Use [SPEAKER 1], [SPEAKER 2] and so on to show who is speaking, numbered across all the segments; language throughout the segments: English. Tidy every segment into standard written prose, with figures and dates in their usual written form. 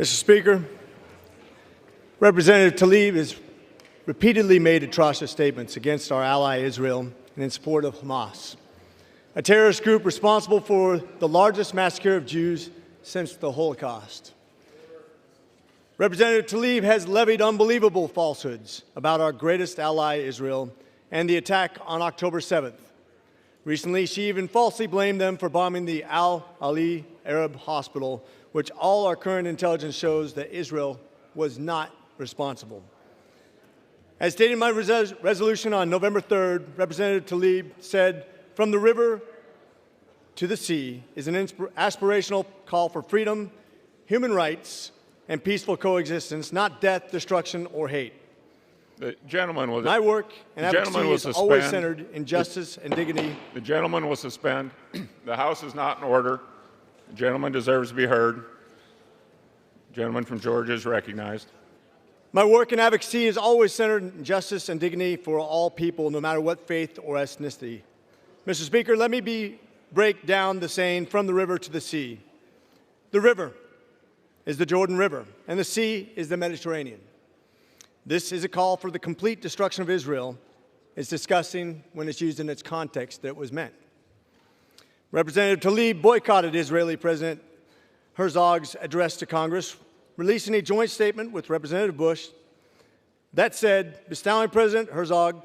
[SPEAKER 1] Mr. Speaker, Representative Tlaib has repeatedly made atrocious statements against our ally Israel and in support of Hamas, a terrorist group responsible for the largest massacre of Jews since the Holocaust. Representative Tlaib has levied unbelievable falsehoods about our greatest ally Israel and the attack on October 7th. Recently, she even falsely blamed them for bombing the Al-Ali Arab Hospital, which all our current intelligence shows that Israel was not responsible. As stated in my resolution on November 3rd, Representative Tlaib said, "From the river to the sea is an aspirational call for freedom, human rights, and peaceful coexistence, not death, destruction, or hate."
[SPEAKER 2] The gentleman will.
[SPEAKER 1] My work and advocacy is always centered in justice and dignity.
[SPEAKER 2] The gentleman will suspend. The House is not in order. The gentleman deserves to be heard. The gentleman from Georgia is recognized.
[SPEAKER 1] My work and advocacy is always centered in justice and dignity for all people, no matter what faith or ethnicity. Mr. Speaker, let me break down the saying, "From the river to the sea." The river is the Jordan River, and the sea is the Mediterranean. This is a call for the complete destruction of Israel. It's disgusting when it's used in its context that it was meant. Representative Tlaib boycotted Israeli President Herzog's address to Congress, releasing a joint statement with Representative Bush that said, bestowing President Herzog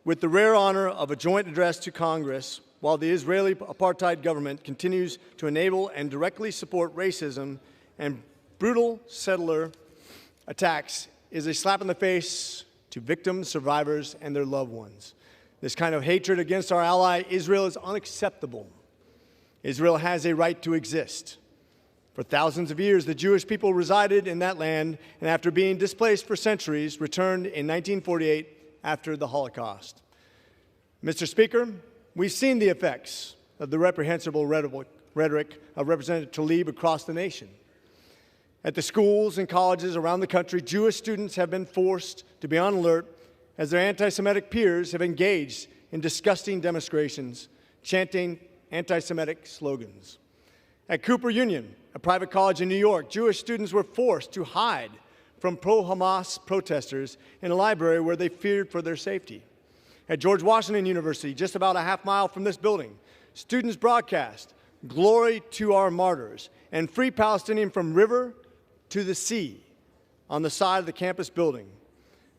[SPEAKER 1] with the rare honor of a joint address to Congress while the Israeli apartheid government continues to enable and directly support racism and brutal settler attacks is a slap in the face to victims, survivors, and their loved ones. This kind of hatred against our ally Israel is unacceptable. Israel has a right to exist. For thousands of years, the Jewish people resided in that land, and after being displaced for centuries, returned in 1948 after the Holocaust. Mr. Speaker, we've seen the effects of the reprehensible rhetoric of Representative Tlaib across the nation. At the schools and colleges around the country, Jewish students have been forced to be on alert as their anti-Semitic peers have engaged in disgusting demonstrations, chanting anti-Semitic slogans. At Cooper Union, a private college in New York, Jewish students were forced to hide from pro-Hamas protesters in a library where they feared for their safety. At George Washington University, just about a half mile from this building, students broadcast "Glory to our martyrs" and "Free Palestinian from river to the sea" on the side of the campus building.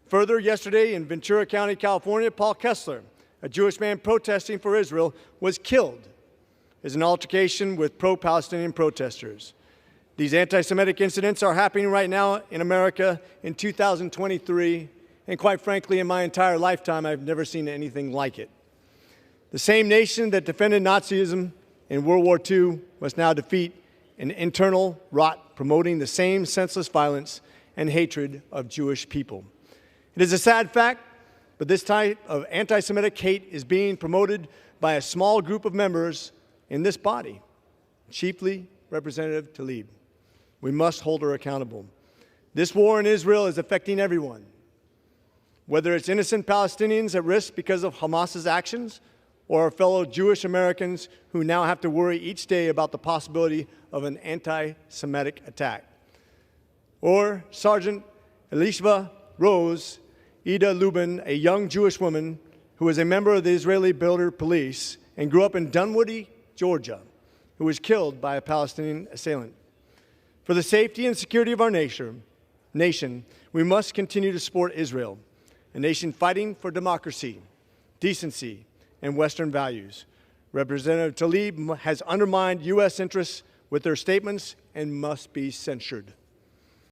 [SPEAKER 1] Further, yesterday in Ventura County, California, Paul Kessler, a Jewish man protesting for Israel, was killed as an altercation with pro-Palestinian protesters. These anti-Semitic incidents are happening right now in America in 2023, and quite frankly, in my entire lifetime, I've never seen anything like it. The same nation that defended Nazism in World War II must now defeat an internal rot promoting the same senseless violence and hatred of Jewish people. It is a sad fact, but this type of anti-Semitic hate is being promoted by a small group of members in this body, chiefly Representative Tlaib. We must hold her accountable. This war in Israel is affecting everyone, whether it's innocent Palestinians at risk because of Hamas's actions, or our fellow Jewish Americans who now have to worry each day about the possibility of an anti-Semitic attack. Or Sergeant Elishva Rose Ida Lubin, a young Jewish woman who was a member of the Israeli Border Police and grew up in Dunwoody, Georgia, who was killed by a Palestinian assailant. For the safety and security of our nation, we must continue to support Israel, a nation fighting for democracy, decency, and Western values. Representative Tlaib has undermined U.S. interests with her statements and must be censured.